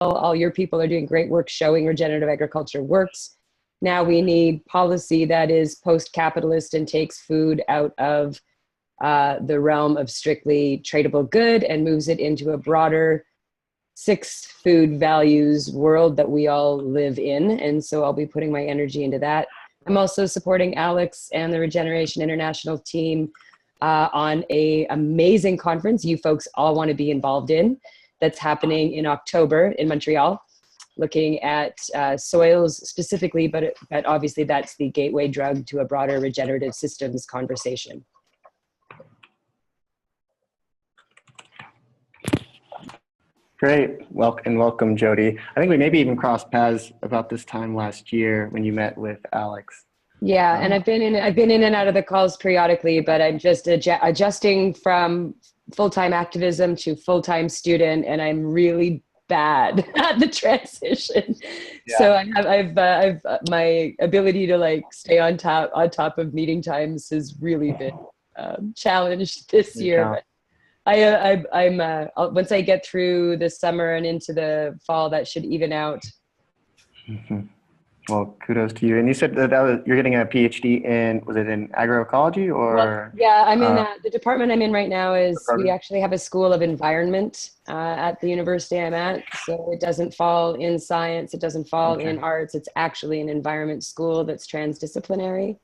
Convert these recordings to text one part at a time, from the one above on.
All your people are doing great work showing regenerative agriculture works. Now we need policy that is post-capitalist and takes food out of the realm of strictly tradable good and moves it into a broader 6 food values world that we all live in. And so I'll be putting my energy into that. I'm also supporting Alex and the Regeneration International team on a amazing conference you folks all want to be involved in that's happening in October in Montreal, looking at soils specifically, but obviously that's the gateway drug to a broader regenerative systems conversation. Great, welcome, Jody. I think we maybe even crossed paths about this time last year when you met with Alex. Yeah, and I've been in and out of the calls periodically, but I'm just adjusting from full-time activism to full-time student, and I'm really bad at the transition. Yeah. So I've my ability to like stay on top of meeting times has really been challenged this year. But I'm once I get through the summer and into the fall, that should even out. Mm-hmm. Well, kudos to you. And you said that you're getting a PhD in, was it in agroecology or? Well, yeah, I'm in the department I'm in right now is we actually have a school of environment at the university I'm at. So it doesn't fall in science, it doesn't fall in arts. It's actually an environment school that's transdisciplinary.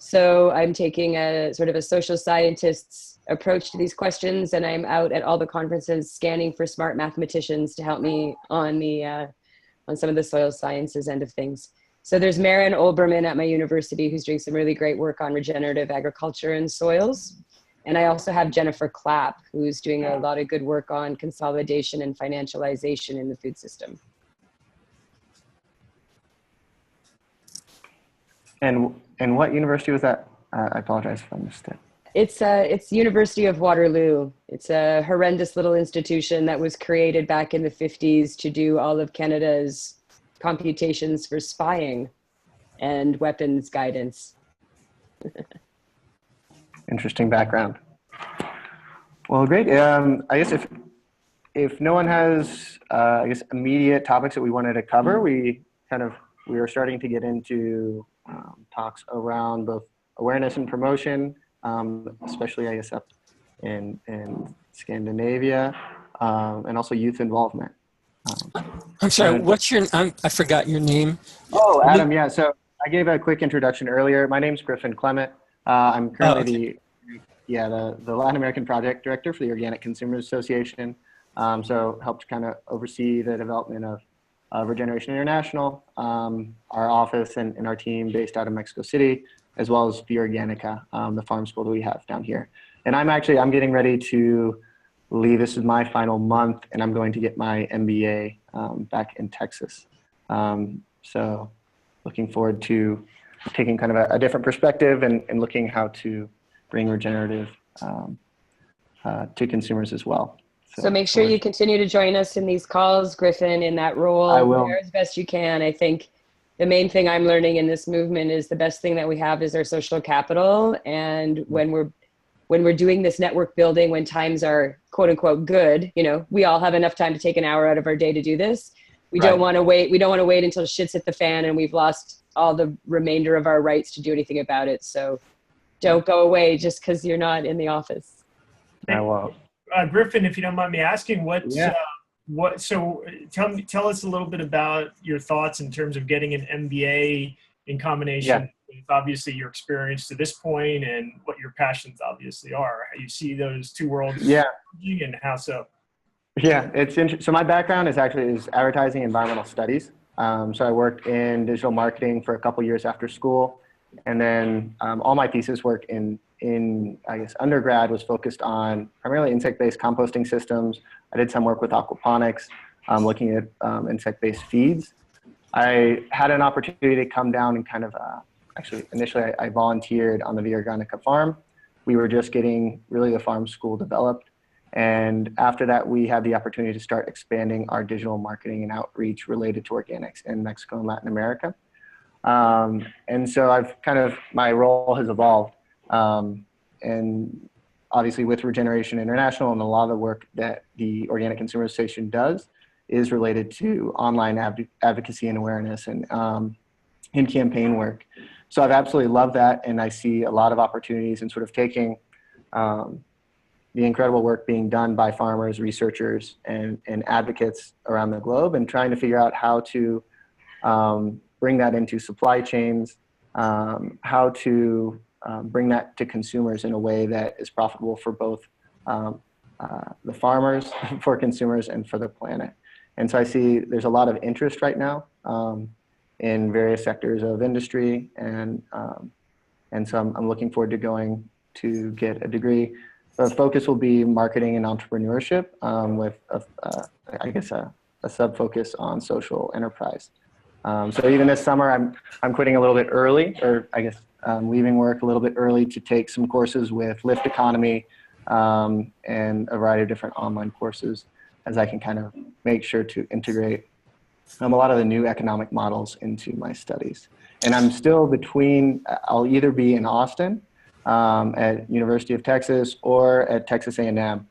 So I'm taking a sort of a social scientist's approach to these questions, and I'm out at all the conferences scanning for smart mathematicians to help me on the on some of the soil sciences end of things. So there's Maren Olbermann at my university who's doing some really great work on regenerative agriculture and soils. And I also have Jennifer Clapp, who's doing a lot of good work on consolidation and financialization in the food system. And what university was that? I apologize if I missed it. It's University of Waterloo. It's a horrendous little institution that was created back in the 50s to do all of Canada's computations for spying and weapons guidance. Interesting background. Well, great. I guess if no one has immediate topics that we wanted to cover, we are starting to get into talks around both awareness and promotion. Especially I guess up in Scandinavia, and also youth involvement. I'm sorry, what's your, I forgot your name. Oh, Adam, yeah, so I gave a quick introduction earlier. My name's Griffin Clement. I'm currently the Latin American project director for the Organic Consumers Association. So helped kind of oversee the development of Regeneration International, our office and our team based out of Mexico City, as well as the Organica, the farm school that we have down here. And I'm getting ready to leave. This is my final month, and I'm going to get my MBA back in Texas. So looking forward to taking kind of a different perspective and looking how to bring regenerative to consumers as well. So make sure you continue to join us in these calls, Griffin, in that role. I will. As best you can. I think the main thing I'm learning in this movement is the best thing that we have is our social capital. And when we're doing this network building, when times are quote unquote good, you know, we all have enough time to take an hour out of our day to do this. We don't want to wait. We don't want to wait until shit's hit the fan and we've lost all the remainder of our rights to do anything about it. So don't go away just because you're not in the office. I won't. Griffin, if you don't mind me asking, so tell us a little bit about your thoughts in terms of getting an MBA in combination with obviously your experience to this point and what your passions obviously are. How you see those two worlds merging and how so? Yeah, it's interesting. So my background is advertising environmental studies. So I worked in digital marketing for a couple years after school. And then all my thesis work in I guess undergrad was focused on primarily insect-based composting systems. I did some work with aquaponics, looking at insect-based feeds. I had an opportunity to come down and kind of, initially I volunteered on the Via Organica farm. We were just getting really the farm school developed. And after that, we had the opportunity to start expanding our digital marketing and outreach related to organics in Mexico and Latin America. And so my role has evolved. And obviously with Regeneration International and a lot of the work that the Organic Consumers Association does, is related to online advocacy and awareness and in campaign work. So I've absolutely loved that, and I see a lot of opportunities in sort of taking the incredible work being done by farmers, researchers, and advocates around the globe, and trying to figure out how to bring that into supply chains, how to bring that to consumers in a way that is profitable for both the farmers, for consumers, and for the planet. And so I see there's a lot of interest right now in various sectors of industry, and so I'm looking forward to going to get a degree. The focus will be marketing and entrepreneurship with, I guess, a sub-focus on social enterprise. So even this summer, I'm quitting a little bit early, or I guess leaving work a little bit early to take some courses with Lift Economy and a variety of different online courses, as I can kind of make sure to integrate a lot of the new economic models into my studies. And I'm still between, I'll either be in Austin at University of Texas or at Texas A&M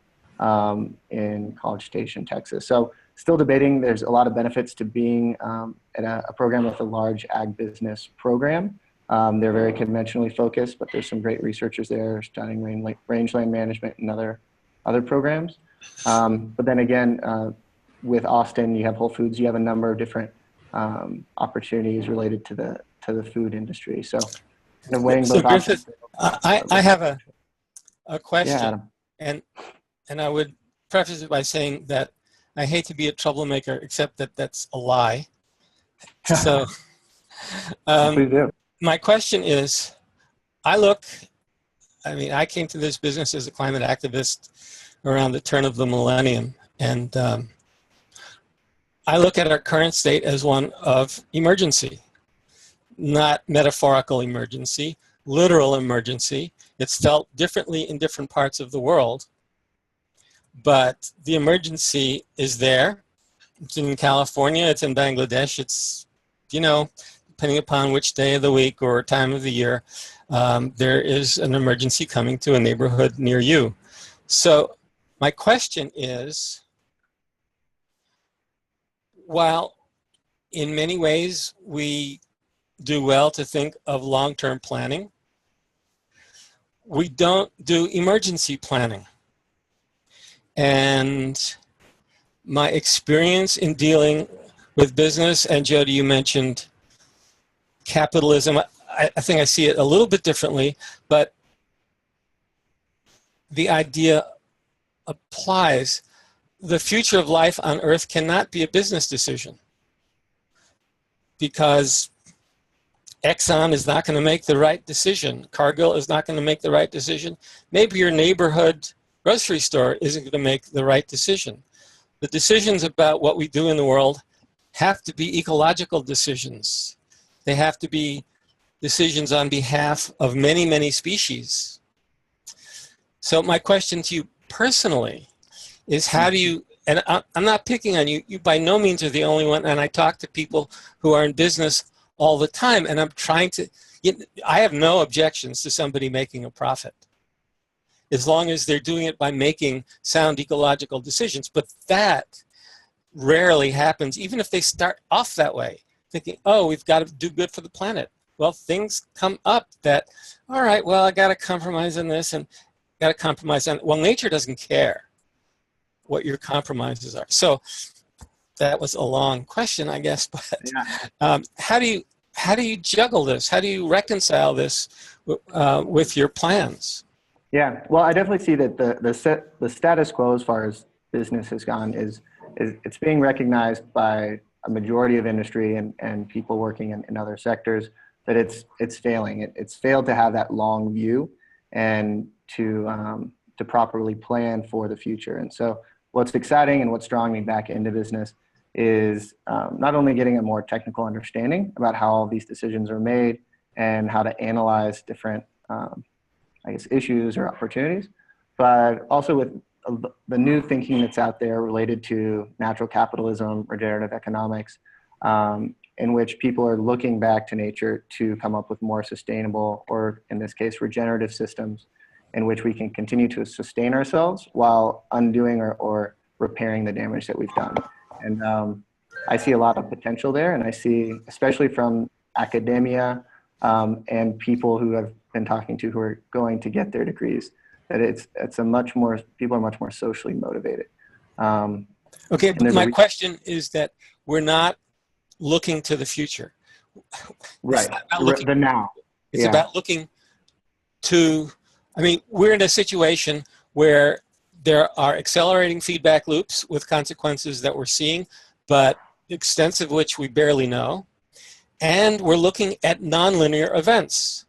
in College Station, Texas. So still debating. There's a lot of benefits to being at a program with a large ag business program. They're very conventionally focused, but there's some great researchers there studying rangeland management and other programs. But then again, with Austin, you have Whole Foods. You have a number of different opportunities related to the food industry. So kind of weighing both options. I have a question, Yeah, and I would preface it by saying that I hate to be a troublemaker, except that that's a lie. So please do. My question is, I came to this business as a climate activist around the turn of the millennium, and I look at our current state as one of emergency, not metaphorical emergency, literal emergency. It's felt differently in different parts of the world, but the emergency is there. It's in California, it's in Bangladesh, it's, depending upon which day of the week or time of the year, there is an emergency coming to a neighborhood near you. So my question is, while in many ways we do well to think of long-term planning, we don't do emergency planning. And my experience in dealing with business, and Jody, you mentioned capitalism. I think I see it a little bit differently, but the idea applies. The future of life on Earth cannot be a business decision, because Exxon is not going to make the right decision. Cargill is not going to make the right decision. Maybe your neighborhood grocery store isn't going to make the right decision. The decisions about what we do in the world have to be ecological decisions. They have to be decisions on behalf of many, many species. So my question to you personally is, how do you, and I'm not picking on you, you by no means are the only one, and I talk to people who are in business all the time, and I'm trying to, I have no objections to somebody making a profit, as long as they're doing it by making sound ecological decisions. But that rarely happens, even if they start off that way, thinking, oh, we've got to do good for the planet. Well, things come up that, all right, well, I got to compromise on this and got to compromise on, well, nature doesn't care what your compromises are. So that was a long question, I guess, but yeah. How do you juggle this? How do you reconcile this with your plans? Yeah, well, I definitely see that the status quo as far as business has gone is it's being recognized by a majority of industry and people working in other sectors that it's failing. It's failed to have that long view and to properly plan for the future. And so what's exciting and what's drawing me back into business is not only getting a more technical understanding about how all these decisions are made and how to analyze different issues or opportunities, but also with the new thinking that's out there related to natural capitalism, regenerative economics, in which people are looking back to nature to come up with more sustainable, or in this case, regenerative systems in which we can continue to sustain ourselves while undoing or repairing the damage that we've done. And I see a lot of potential there, and I see, especially from academia and people who I've been talking to who are going to get their degrees, that it's a much more, people are much more socially motivated. Okay, but my question is that we're not looking to the future. Right. It's not about looking, The now. it's about looking to, I mean, we're in a situation where there are accelerating feedback loops with consequences that we're seeing, but the extent of which we barely know. And we're looking at nonlinear events.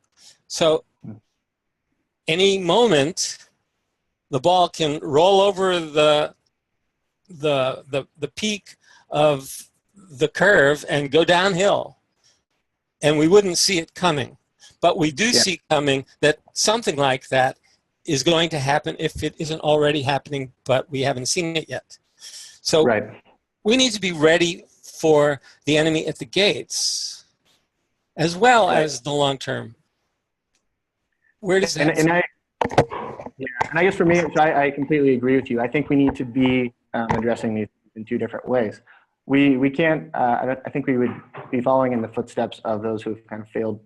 So any moment, the ball can roll over the peak of the curve and go downhill. And we wouldn't see it coming. But we do see coming that something like that is going to happen if it isn't already happening, but we haven't seen it yet. So we need to be ready for the enemy at the gates, as well as the long term. Where does that and I guess for me, I completely agree with you. I think we need to be addressing these in two different ways. We can't, I think we would be following in the footsteps of those who have kind of failed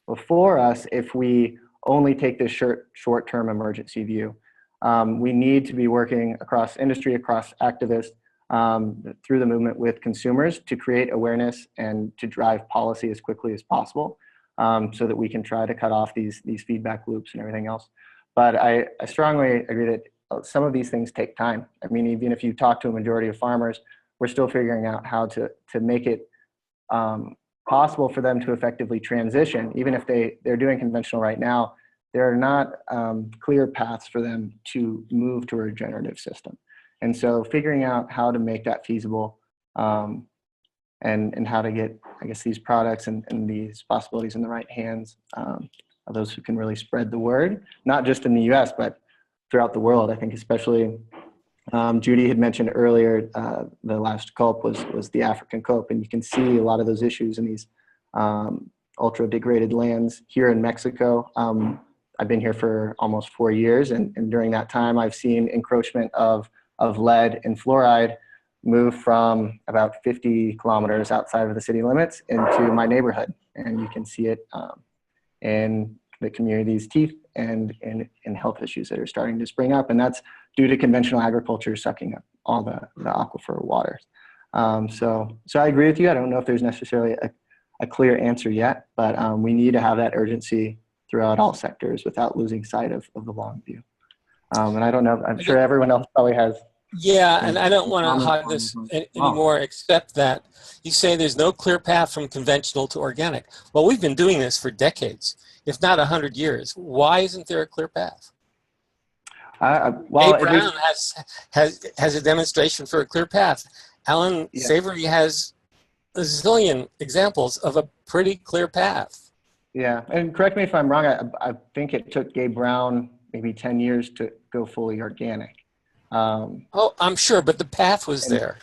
before us if we only take this short-term emergency view. We need to be working across industry, across activists, through the movement with consumers to create awareness and to drive policy as quickly as possible, so that we can try to cut off these feedback loops and everything else. But I strongly agree that some of these things take time. I mean, even if you talk to a majority of farmers, we're still figuring out how to make it possible for them to effectively transition. Even if they're doing conventional right now, there are not clear paths for them to move to a regenerative system. And so figuring out how to make that feasible and how to get, I guess, these products and these possibilities in the right hands of those who can really spread the word, not just in the US, but throughout the world. I think especially, Judy had mentioned earlier, the last COP was the African COP, and you can see a lot of those issues in these ultra degraded lands here in Mexico. I've been here for almost 4 years, and during that time, I've seen encroachment of lead and fluoride move from about 50 kilometers outside of the city limits into my neighborhood. And you can see it in the community's teeth and in health issues that are starting to spring up. And that's due to conventional agriculture sucking up all the aquifer waters. So I agree with you. I don't know if there's necessarily a clear answer yet, but we need to have that urgency throughout all sectors without losing sight of the long view. And I don't know, I'm sure everyone else probably has. Yeah, and I don't want to hog this anymore, except that you say there's no clear path from conventional to organic. Well, we've been doing this for decades, if not 100 years. Why isn't there a clear path? Well, Dave Brown has a demonstration for a clear path. Alan Savory has a zillion examples of a pretty clear path. Yeah, and correct me if I'm wrong, I think it took Gabe Brown maybe 10 years to go fully organic. Oh, I'm sure, but the path was there.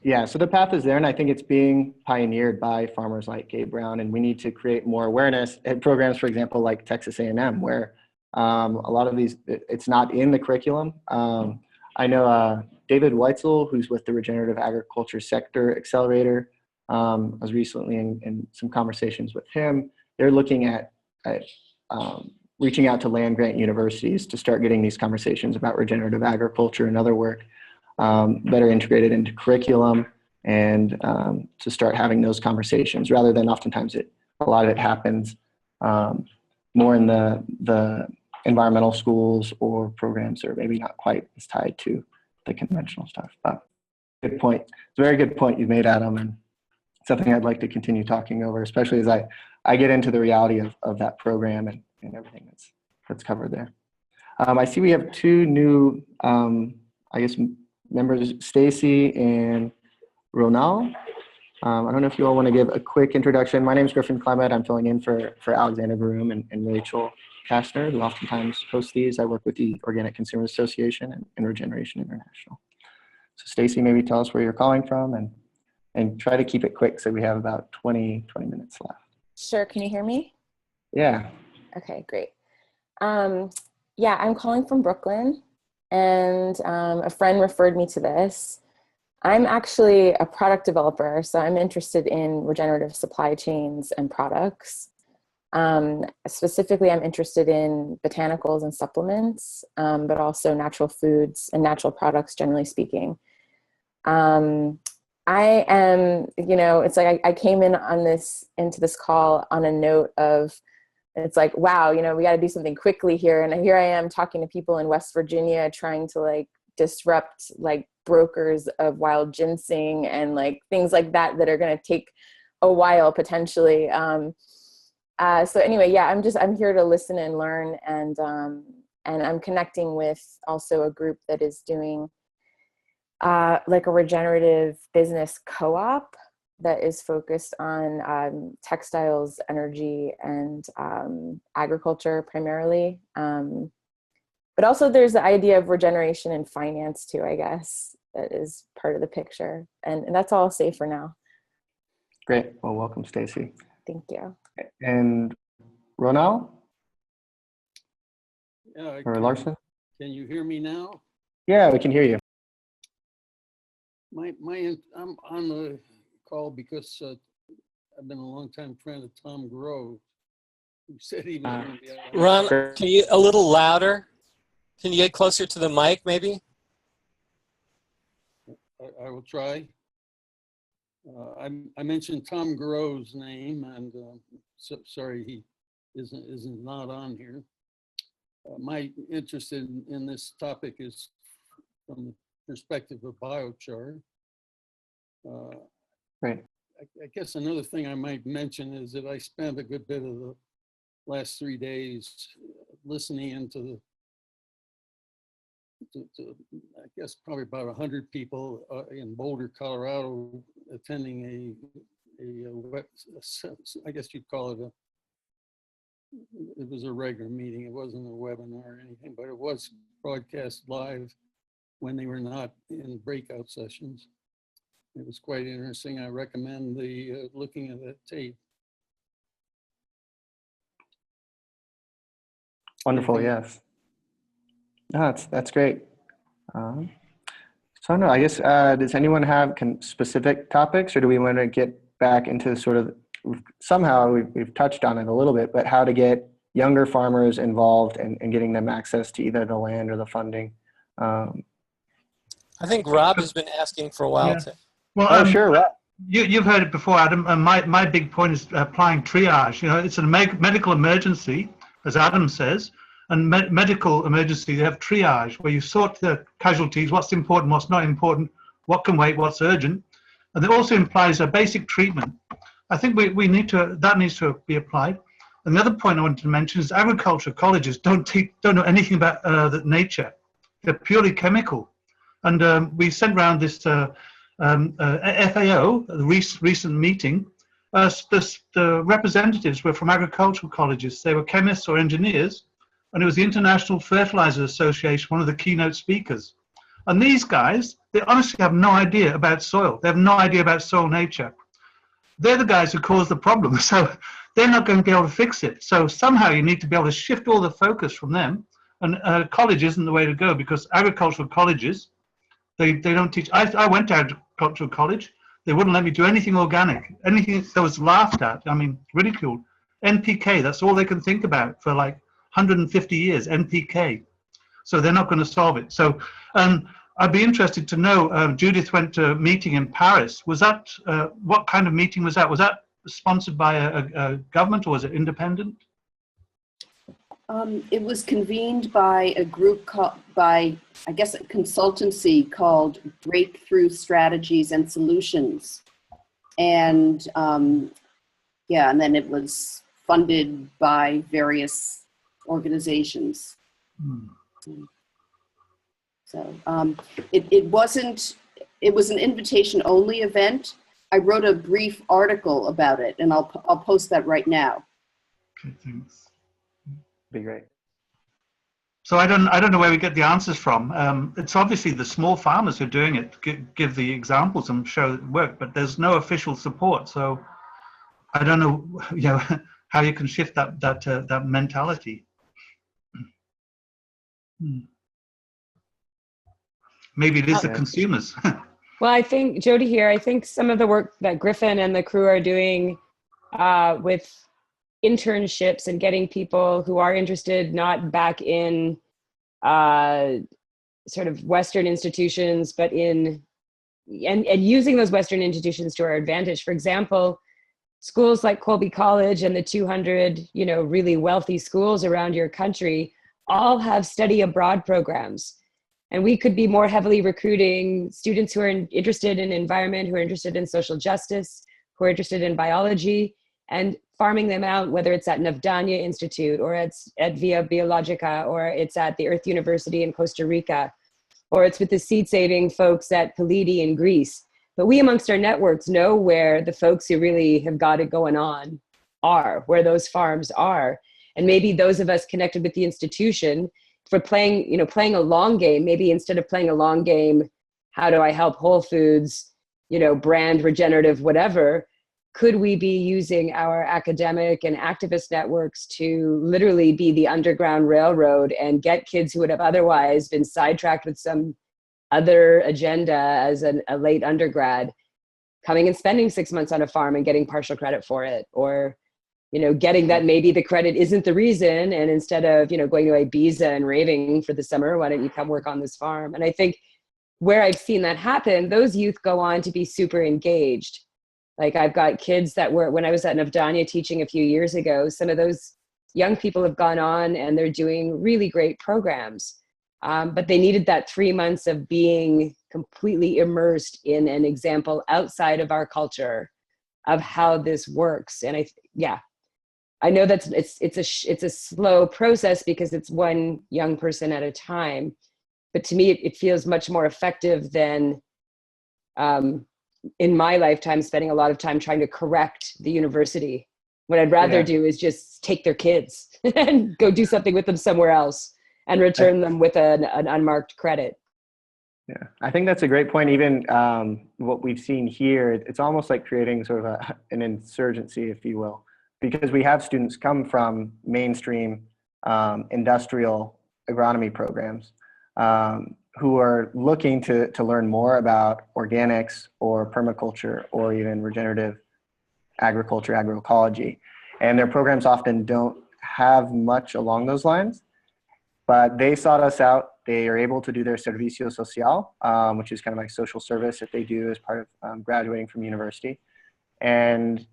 Yeah, so the path is there, and I think it's being pioneered by farmers like Gabe Brown, and we need to create more awareness at programs, for example, like Texas A&M, where a lot of these, it's not in the curriculum. I know David Weitzel, who's with the Regenerative Agriculture Sector Accelerator. I was recently in some conversations with him. They're looking at reaching out to land-grant universities to start getting these conversations about regenerative agriculture and other work that are integrated into curriculum, and to start having those conversations rather than oftentimes a lot of it happens more in the environmental schools or programs that are maybe not quite as tied to the conventional stuff. But good point. It's a very good point you've made, Adam, and something I'd like to continue talking over, especially as I get into the reality of that program and everything that's covered there. I see we have two new, I guess, members, Stacy and Ronald. I don't know if you all want to give a quick introduction. My name is Griffin Clement. I'm filling in for Alexander Barum and Rachel Kastner, who oftentimes host these. I work with the Organic Consumers Association and Regeneration International. So Stacy, maybe tell us where you're calling from and try to keep it quick so we have about 20 minutes left. Sure. Can you hear me? Yeah. Okay, great. Yeah, I'm calling from Brooklyn, and a friend referred me to this. I'm actually a product developer, so I'm interested in regenerative supply chains and products. Specifically, I'm interested in botanicals and supplements, but also natural foods and natural products, generally speaking. I am, it's like I came into this call on a note of, it's like, wow, we got to do something quickly here. And here I am talking to people in West Virginia, trying to like disrupt like brokers of wild ginseng and like things like that are going to take a while potentially. So anyway, yeah, I'm here to listen and learn, and I'm connecting with also a group that is doing like a regenerative business co-op that is focused on textiles, energy, and agriculture primarily. But also there's the idea of regeneration in finance too, I guess, that is part of the picture. And that's all I'll say for now. Great. Well, welcome, Stacy. Thank you. And Ronald? Yeah, Or Larson? can you hear me now? Yeah, we can hear you. I'm on the call because I've been a longtime friend of Tom Grove, who said he was going to be on. Ron, can you a little louder? Can you get closer to the mic, maybe? I will try. I mentioned Tom Grove's name, and sorry he isn't not on here. My interest in this topic is from the perspective of biochar. Right. I guess another thing I might mention is that I spent a good bit of the last 3 days listening into I guess probably about 100 people in Boulder, Colorado, attending I guess you'd call it it was a regular meeting. It wasn't a webinar or anything, but it was broadcast live when they were not in breakout sessions. It was quite interesting. I recommend the looking at that tape. Wonderful, yes. No, that's great. So I don't know, I guess, does anyone have specific topics, or do we want to get back into sort of, somehow we've touched on it a little bit, but how to get younger farmers involved and getting them access to either the land or the funding? I think Rob has been asking for a while. Yeah. To. Well, sure, Rob. You've heard it before, Adam. And my big point is applying triage. It's a medical emergency, as Adam says, and medical emergency, they have triage, where you sort the casualties, what's important, what's not important, what can wait, what's urgent. And it also implies a basic treatment. I think that needs to be applied. And the other point I wanted to mention is agriculture colleges don't know anything about the nature. They're purely chemical. And we sent around this FAO, the recent meeting. The representatives were from agricultural colleges. They were chemists or engineers, and it was the International Fertilizer Association, one of the keynote speakers. And these guys, they honestly have no idea about soil. They have no idea about soil nature. They're the guys who caused the problem, so they're not going to be able to fix it. So somehow you need to be able to shift all the focus from them, and college isn't the way to go, because agricultural colleges, they don't teach. I went to agricultural college. They wouldn't let me do anything organic. Anything that was laughed at, ridiculed. NPK, that's all they can think about for like 150 years, NPK. So they're not going to solve it. So I'd be interested to know, Judith went to a meeting in Paris. Was that, what kind of meeting was that? Was that sponsored by a government, or was it independent? It was convened by a group by a consultancy called Breakthrough Strategies and Solutions. And and then it was funded by various organizations. So it was an invitation only event. I wrote a brief article about it, and I'll post that right now. Okay, thanks. Be great. So I don't know where we get the answers from. It's obviously the small farmers who are doing it, give the examples and show it work, but there's no official support. So I don't know, how you can shift that mentality. Maybe it is the consumers. Well, I think, Jody here, I think some of the work that Griffin and the crew are doing with internships and getting people who are interested not back in uh, sort of Western institutions, but in, and using those Western institutions to our advantage. For example, schools like Colby College and the 200, really wealthy schools around your country all have study abroad programs. And we could be more heavily recruiting students who are interested in environment, who are interested in social justice, who are interested in biology, and farming them out, whether it's at Navdanya Institute or it's at Via Biologica, or it's at the Earth University in Costa Rica, or it's with the seed saving folks at Politi in Greece. But we amongst our networks know where the folks who really have got it going on are, where those farms are. And maybe those of us connected with the institution, for playing a long game, maybe instead of playing a long game, how do I help Whole Foods, brand regenerative, whatever, could we be using our academic and activist networks to literally be the Underground Railroad and get kids who would have otherwise been sidetracked with some other agenda as a late undergrad coming and spending 6 months on a farm and getting partial credit for it, or getting that maybe the credit isn't the reason, and instead of going to Ibiza and raving for the summer, why don't you come work on this farm? And I think where I've seen that happen, those youth go on to be super engaged. Like I've got kids that were, when I was at Navdanya teaching a few years ago, some of those young people have gone on and they're doing really great programs. But they needed that 3 months of being completely immersed in an example outside of our culture of how this works. And I know that's it's a slow process because it's one young person at a time. But to me, it feels much more effective than in my lifetime spending a lot of time trying to correct the university. What I'd rather do is just take their kids and go do something with them somewhere else and return them with an unmarked credit. Yeah, I think that's a great point. Even what we've seen here, it's almost like creating sort of an insurgency, if you will, because we have students come from mainstream industrial agronomy programs who are looking to learn more about organics or permaculture or even regenerative agriculture, agroecology. And their programs often don't have much along those lines, but they sought us out. They are able to do their servicio social, which is kind of like social service that they do as part of graduating from university. And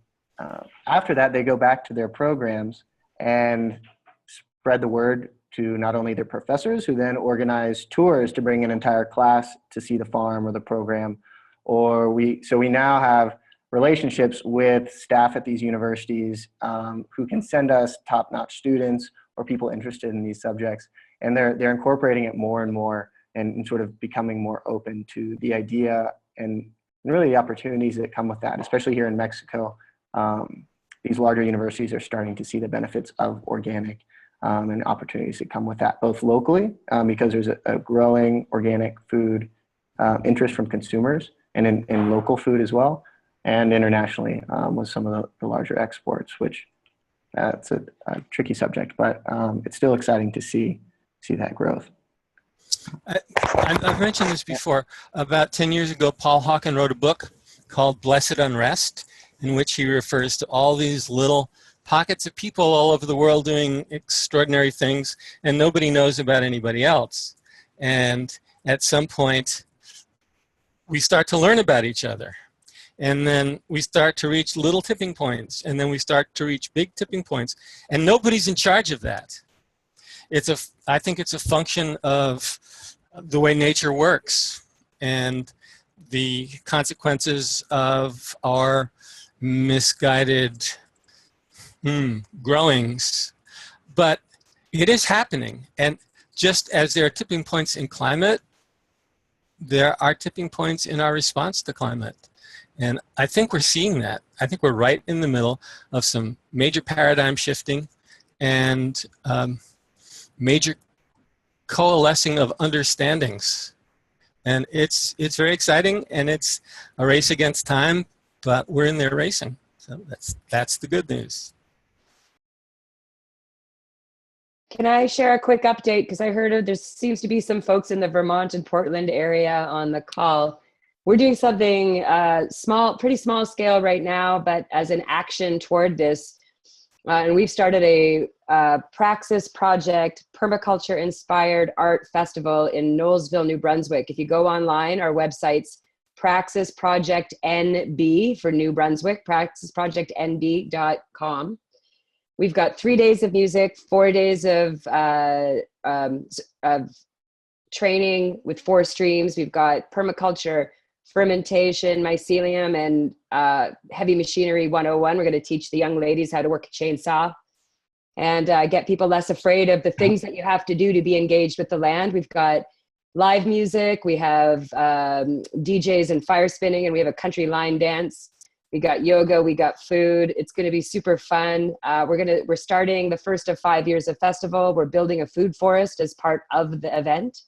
after that, they go back to their programs and spread the word to not only their professors, who then organize tours to bring an entire class to see the farm or the program, so we now have relationships with staff at these universities who can send us top-notch students or people interested in these subjects, and they're incorporating it more and more and sort of becoming more open to the idea and really the opportunities that come with that, especially here in Mexico. These larger universities are starting to see the benefits of organic and opportunities that come with that, both locally, because there's a growing organic food interest from consumers and in local food as well, and internationally with some of the larger exports, which it's a tricky subject, but it's still exciting to see that growth. I've mentioned this before. About 10 years ago, Paul Hawken wrote a book called Blessed Unrest, in which he refers to all these little pockets of people all over the world doing extraordinary things, and nobody knows about anybody else. And at some point, we start to learn about each other. And then we start to reach little tipping points, and then we start to reach big tipping points, and nobody's in charge of that. I think it's a function of the way nature works and the consequences of our misguided growings. But it is happening, and just as there are tipping points in climate, there are tipping points in our response to climate. And I think we're seeing that. I think we're right in the middle of some major paradigm shifting and major coalescing of understandings. And it's very exciting, and it's a race against time, but we're in there racing. So that's the good news. Can I share a quick update? Because I heard there seems to be some folks in the Vermont and Portland area on the call. We're doing something small, pretty small scale right now, but as an action toward this. And we've started a Praxis Project permaculture inspired art festival in Knowlesville, New Brunswick. If you go online, our website's Praxis Project NB for New Brunswick, praxisprojectnb.com. We've got 3 days of music, 4 days of training with 4 streams. We've got permaculture, fermentation, mycelium, and heavy machinery 101. We're going to teach the young ladies how to work a chainsaw and get people less afraid of the things that you have to do to be engaged with the land. We've got live music. We have DJs and fire spinning, and we have a country line dance. We got yoga. We got food. It's going to be super fun. We're starting the first of 5 years of festival. We're building a food forest as part of the event.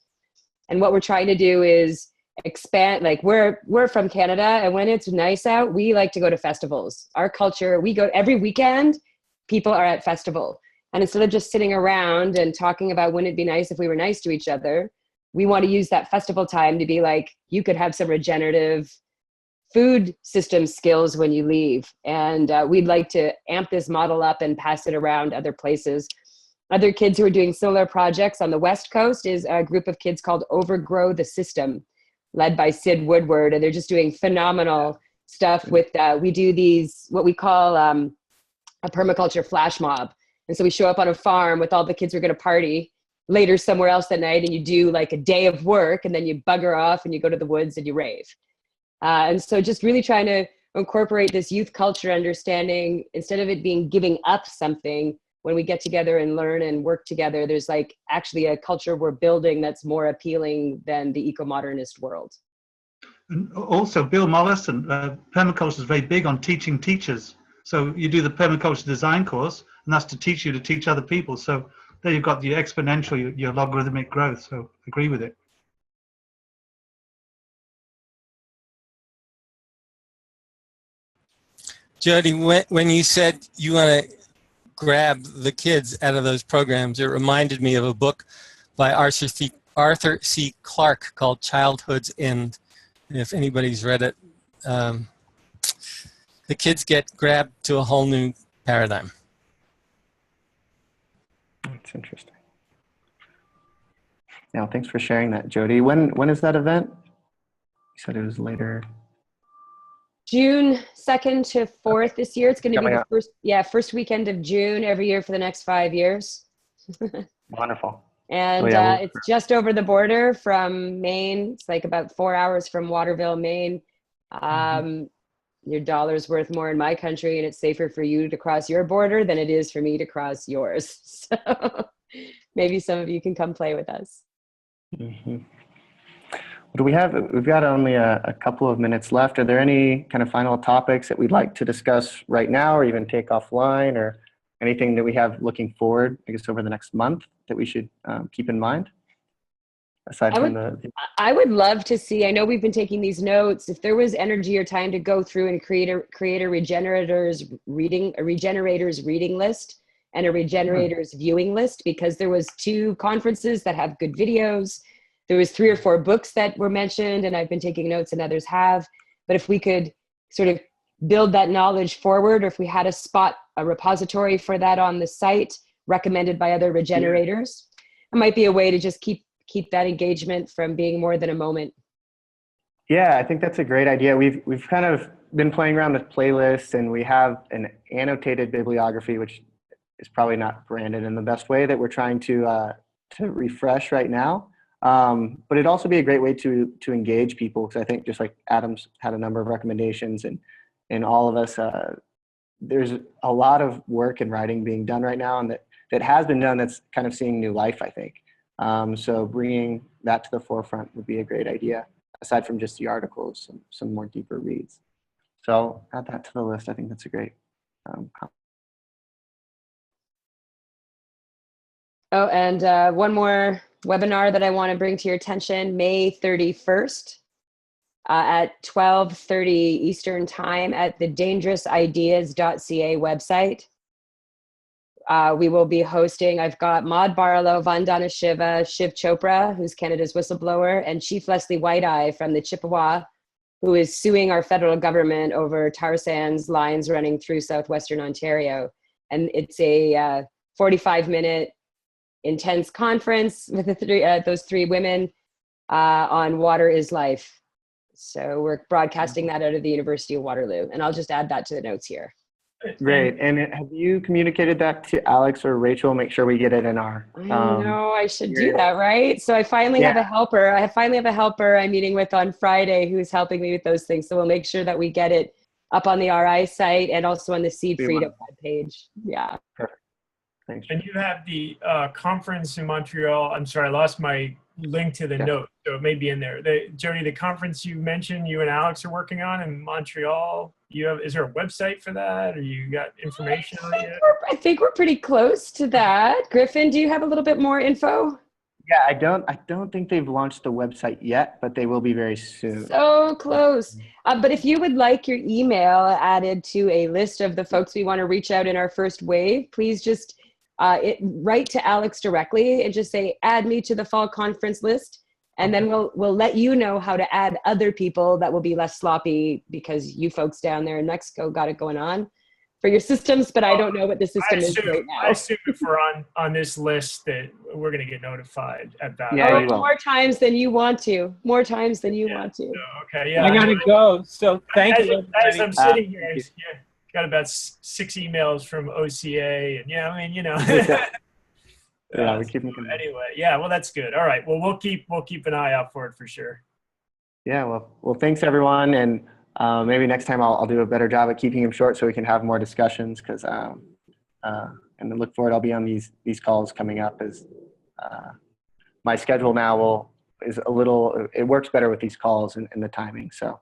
And what we're trying to do is expand. Like we're from Canada, and when it's nice out, we like to go to festivals. Our culture, we go every weekend. People are at festival, and instead of just sitting around and talking about wouldn't it be nice if we were nice to each other, we want to use that festival time to be like, you could have some regenerative food system skills when you leave. And we'd like to amp this model up and pass it around other places. Other kids who are doing similar projects on the West Coast is a group of kids called Overgrow the System, led by Sid Woodward. And they're just doing phenomenal stuff with, we do these, what we call a permaculture flash mob. And so we show up on a farm with all the kids who are going to party later somewhere else that night, and you do like a day of work, and then you bugger off and you go to the woods and you rave. And so just really trying to incorporate this youth culture understanding, instead of it being giving up something, when we get together and learn and work together, there's like actually a culture we're building that's more appealing than the eco-modernist world. And also, Bill Mollison, permaculture is very big on teaching teachers. So you do the permaculture design course, and that's to teach you to teach other people. So there you've got the exponential, your logarithmic growth. So I agree with it. Jody, when you said you want to grab the kids out of those programs, it reminded me of a book by Arthur C. Clarke called Childhood's End. And if anybody's read it, the kids get grabbed to a whole new paradigm. That's interesting. Yeah, thanks for sharing that, Jody. When is that event? You said it was later. June 2nd to 4th this year. It's going to be Coming the up. first weekend of June every year for the next 5 years. Wonderful. And it's just over the border from Maine. It's like about 4 hours from Waterville, Maine. Your dollar's worth more in my country, and it's safer for you to cross your border than it is for me to cross yours. So maybe some of you can come play with us. Mm-hmm. What do we have? We've got only a couple of minutes left. Are there any kind of final topics that we'd like to discuss right now, or even take offline, or anything that we have looking forward, I guess, over the next month that we should keep in mind? Aside from I would love to see, I know we've been taking these notes, if there was energy or time to go through and create a regenerators reading list and a regenerators viewing list, because there was 2 conferences that have good videos. There was 3 or 4 books that were mentioned, and I've been taking notes and others have. But if we could sort of build that knowledge forward, or if we had a repository for that on the site recommended by other regenerators, it might be a way to just keep that engagement from being more than a moment. Yeah, I think that's a great idea. We've kind of been playing around with playlists, and we have an annotated bibliography, which is probably not branded in the best way, that we're trying to refresh right now. But it'd also be a great way to engage people, because I think, just like Adam's had a number of recommendations, and all of us, there's a lot of work and writing being done right now, and that has been done, that's kind of seeing new life, I think. So bringing that to the forefront would be a great idea, aside from just the articles, some more deeper reads. So add that to the list. I think that's a great Oh, and one more webinar that I want to bring to your attention, May 31st at 12:30 Eastern Time at the dangerousideas.ca website. We will be hosting, I've got Maud Barlow, Vandana Shiva, Shiv Chopra, who's Canada's whistleblower, and Chief Leslie Whiteeye from the Chippewa who is suing our federal government over tar sands lines running through southwestern Ontario. And it's a 45-minute intense conference with those three women on Water is Life. So we're broadcasting that out of the University of Waterloo. And I'll just add that to the notes here. Great. And have you communicated that to Alex or Rachel? Make sure we get it in our. I know I should do that, right? So I finally have a helper. I finally have a helper I'm meeting with on Friday who's helping me with those things. So we'll make sure that we get it up on the RI site and also on the Seed Freedom webpage. Yeah. Perfect. Thanks. And you have the conference in Montreal. I'm sorry, I lost my link to the note, so it may be in there. Jody, the conference you mentioned, you and Alex are working on in Montreal. Is there a website for that, or you got information on it yet? I think we're pretty close to that. Griffin, do you have a little bit more info? Yeah, I don't think they've launched the website yet, but they will be very soon. So close. But if you would like your email added to a list of the folks we want to reach out in our first wave, please just write to Alex directly and just say, add me to the fall conference list. And then we'll let you know how to add other people that will be less sloppy, because you folks down there in Mexico got it going on for your systems, but I don't know what the system is right now. I assume if we're on this list that we're going to get notified about it. More times than you want to. More times than you want to. So, okay, yeah. I got to go. So thank you. As I'm sitting here, got about 6 emails from OCA, and I mean, Yeah, we keep them coming. Anyway, yeah, well, that's good. All right, well, we'll keep an eye out for it for sure. Yeah, well, thanks everyone, and maybe next time I'll do a better job at keeping them short so we can have more discussions. Because and then look forward. I'll be on these calls coming up. As my schedule now is a little. It works better with these calls and the timing. So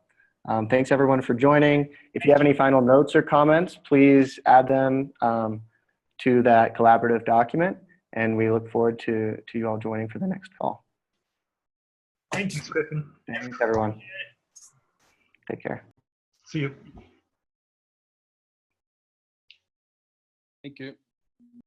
thanks everyone for joining. If you have any final notes or comments, please add them to that collaborative document. And we look forward to you all joining for the next call. Thanks, Griffin. Thanks, everyone. Take care. See you. Thank you.